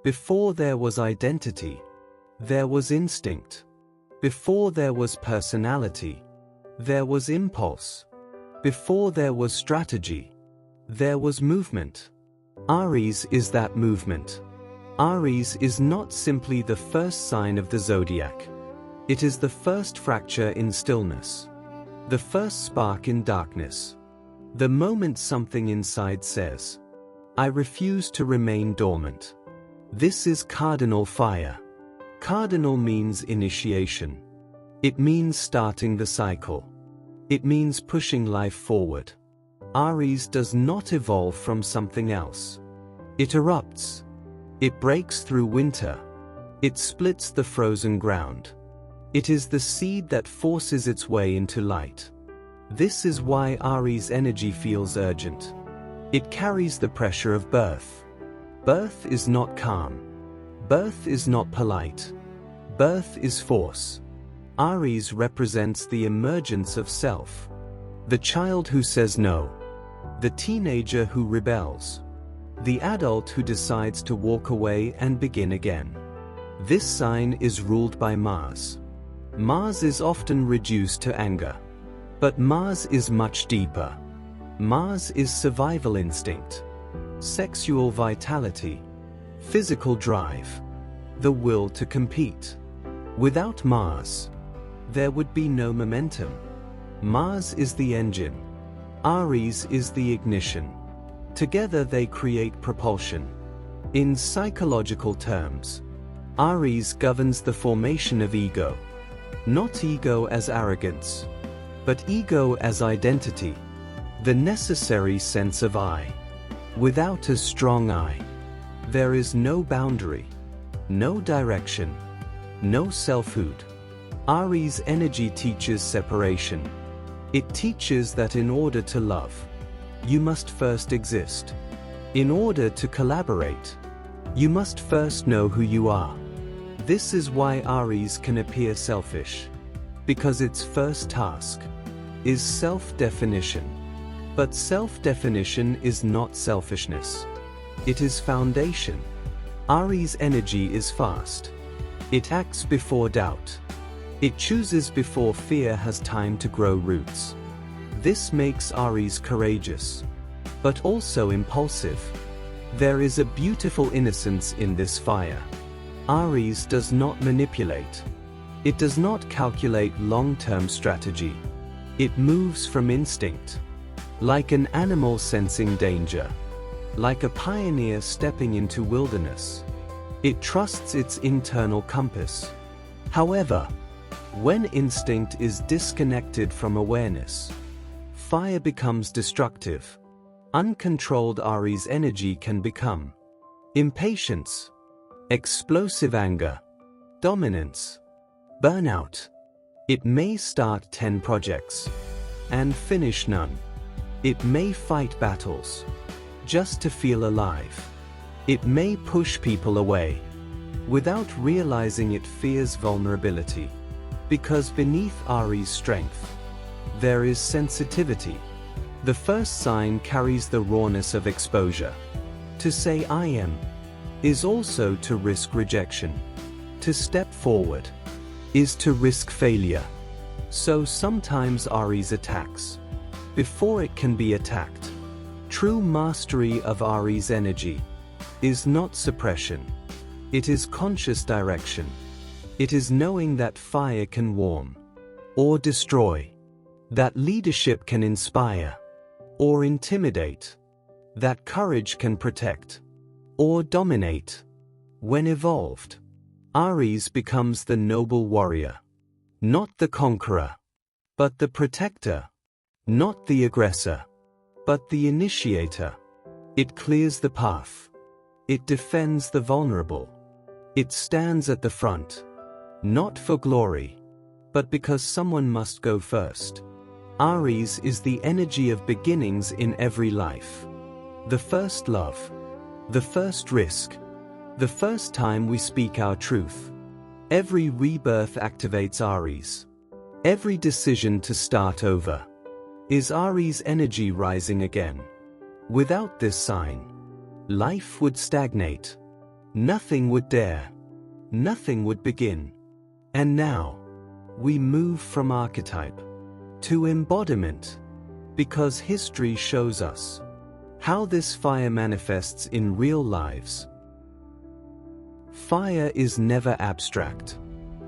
Before there was identity, there was instinct. Before there was personality, there was impulse. Before there was strategy, there was movement. Aries is that movement. Aries is not simply the first sign of the zodiac. It is the first fracture in stillness, the first spark in darkness, the moment something inside says, "I refuse to remain dormant." This is cardinal fire. Cardinal means initiation. It means starting the cycle. It means pushing life forward. Aries does not evolve from something else. It erupts. It breaks through winter. It splits the frozen ground. It is the seed that forces its way into light. This is why Aries energy feels urgent. It carries the pressure of birth. Birth is not calm. Birth is not polite. Birth is force. Aries represents the emergence of self. The child who says no. The teenager who rebels. The adult who decides to walk away and begin again. This sign is ruled by Mars. Mars is often reduced to anger. But Mars is much deeper. Mars is survival instinct, sexual vitality, physical drive, the will to compete. Without Mars, there would be no momentum. Mars is the engine. Aries is the ignition. Together they create propulsion. In psychological terms, Aries governs the formation of ego. Not ego as arrogance, but ego as identity, the necessary sense of I. Without a strong I, there is no boundary, no direction, no selfhood. Aries energy teaches separation. It teaches that in order to love, you must first exist. In order to collaborate, you must first know who you are. This is why Aries can appear selfish, because its first task is self-definition. But self-definition is not selfishness. It is foundation. Aries energy is fast. It acts before doubt. It chooses before fear has time to grow roots. This makes Aries courageous, but also impulsive. There is a beautiful innocence in this fire. Aries does not manipulate. It does not calculate long-term strategy. It moves from instinct, like an animal sensing danger, like a pioneer stepping into wilderness. It trusts its internal compass. However, when instinct is disconnected from awareness, fire becomes destructive. Uncontrolled Aries energy can become impatience, explosive anger, dominance, burnout. It may start 10 projects and finish none. It may fight battles just to feel alive. It may push people away without realizing it fears vulnerability. Because beneath Aries' strength, there is sensitivity. The first sign carries the rawness of exposure. To say I am is also to risk rejection. To step forward is to risk failure. So sometimes Aries attacks before it can be attacked. True mastery of Aries energy is not suppression. It is conscious direction. It is knowing that fire can warm or destroy, that leadership can inspire or intimidate, that courage can protect or dominate. When evolved, Aries becomes the noble warrior, not the conqueror, but the protector, not the aggressor, but the initiator. It clears the path. It defends the vulnerable. It stands at the front. Not for glory, but because someone must go first. Aries is the energy of beginnings in every life. The first love, the first risk, the first time we speak our truth. Every rebirth activates Aries. Every decision to start over is Aries energy rising again. Without this sign, life would stagnate. Nothing would dare. Nothing would begin. And now, we move from archetype to embodiment, because history shows us how this fire manifests in real lives. Fire is never abstract.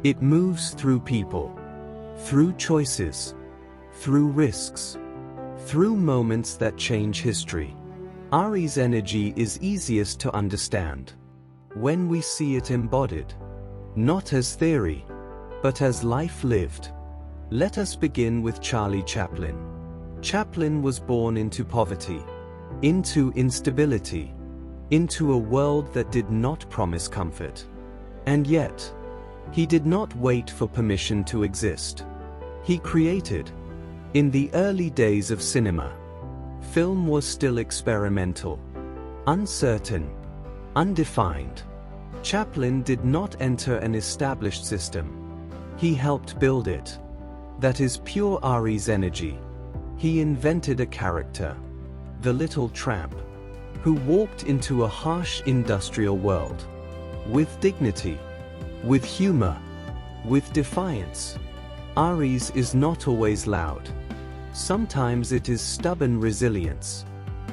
It moves through people, through choices, through risks, through moments that change history. Aries energy is easiest to understand when we see it embodied, not as theory, but as life lived. Let us begin with Charlie Chaplin. Chaplin was born into poverty, into instability, into a world that did not promise comfort. And yet, he did not wait for permission to exist. He created. In the early days of cinema, film was still experimental, uncertain, undefined. Chaplin did not enter an established system. He helped build it. That is pure Aries energy. He invented a character, the little tramp, who walked into a harsh industrial world, with dignity, with humor, with defiance. Aries is not always loud. Sometimes it is stubborn resilience.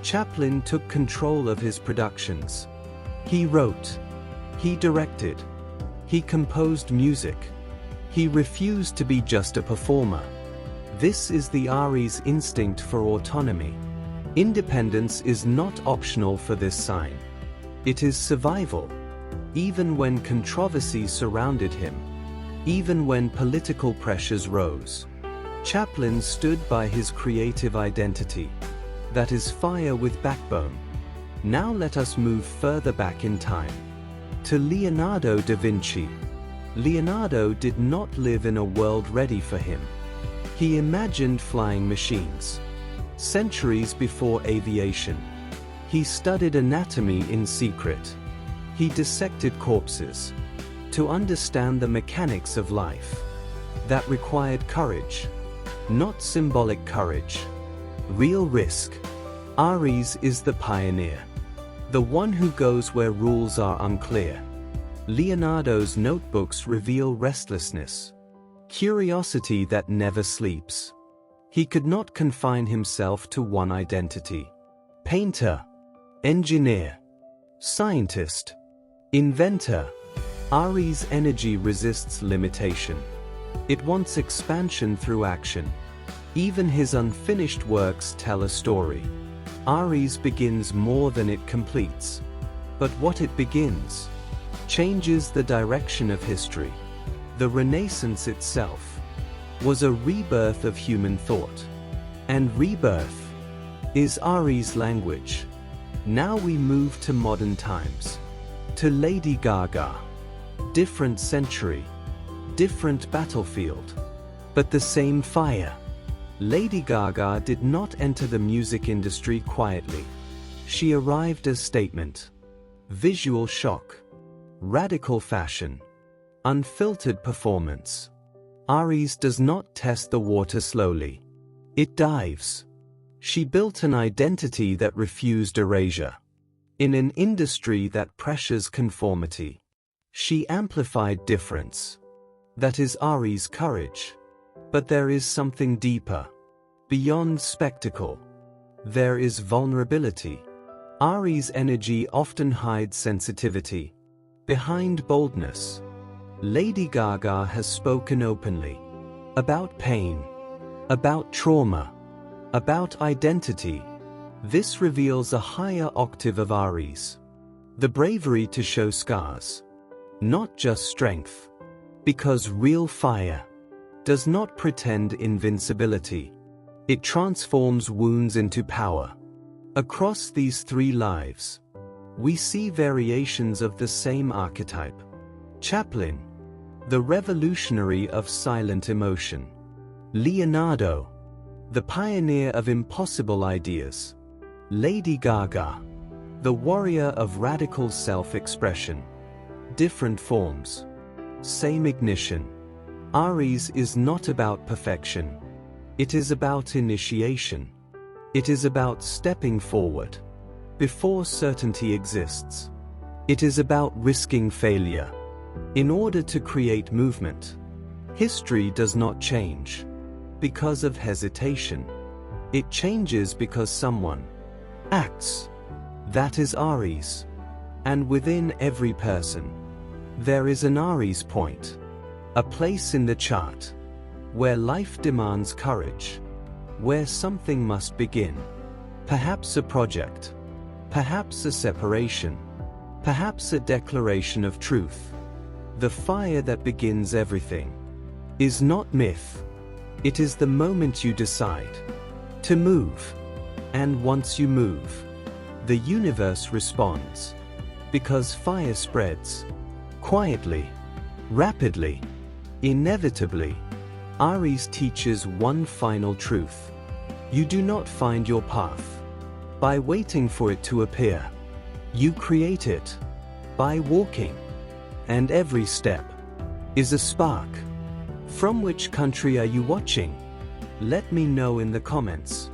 Chaplin took control of his productions. He wrote. He directed. He composed music. He refused to be just a performer. This is the Aries instinct for autonomy. Independence is not optional for this sign. It is survival. Even when controversy surrounded him, even when political pressures rose, Chaplin stood by his creative identity. That is fire with backbone. Now let us move further back in time, to Leonardo da Vinci. Leonardo did not live in a world ready for him. He imagined flying machines, centuries before aviation. He studied anatomy in secret. He dissected corpses to understand the mechanics of life. That required courage, not symbolic courage, real risk. Aries is the pioneer, the one who goes where rules are unclear. Leonardo's notebooks reveal restlessness, curiosity that never sleeps. He could not confine himself to one identity. Painter, engineer, scientist, inventor. Aries energy resists limitation. It wants expansion through action. Even his unfinished works tell a story. Aries begins more than it completes. But what it begins changes the direction of history. The Renaissance itself was a rebirth of human thought. And rebirth is Aries language. Now we move to modern times, to Lady Gaga. Different century, different battlefield, but the same fire. Lady Gaga did not enter the music industry quietly. She arrived as statement. Visual shock, radical fashion, unfiltered performance. Aries does not test the water slowly. It dives. She built an identity that refused erasure. In an industry that pressures conformity, she amplified difference. That is Aries' courage. But there is something deeper. Beyond spectacle, there is vulnerability. Aries' energy often hides sensitivity behind boldness. Lady Gaga has spoken openly about pain, about trauma, about identity. This reveals a higher octave of Aries. The bravery to show scars, not just strength. Because real fire does not pretend invincibility. It transforms wounds into power. Across these three lives, we see variations of the same archetype. Chaplin, the revolutionary of silent emotion. Leonardo, the pioneer of impossible ideas. Lady Gaga, the warrior of radical self-expression. Different forms, same ignition. Aries is not about perfection. It is about initiation. It is about stepping forward before certainty exists. It is about risking failure in order to create movement. History does not change because of hesitation. It changes because someone acts. That is Aries. And within every person, there is an Aries point, a place in the chart where life demands courage, where something must begin. Perhaps a project, perhaps a separation, perhaps a declaration of truth. The fire that begins everything is not myth. It is the moment you decide to move. And once you move, the universe responds. Because fire spreads quietly, rapidly, inevitably. Aries teaches one final truth. You do not find your path by waiting for it to appear. You create it by walking. And every step is a spark. From which country are you watching? Let me know in the comments.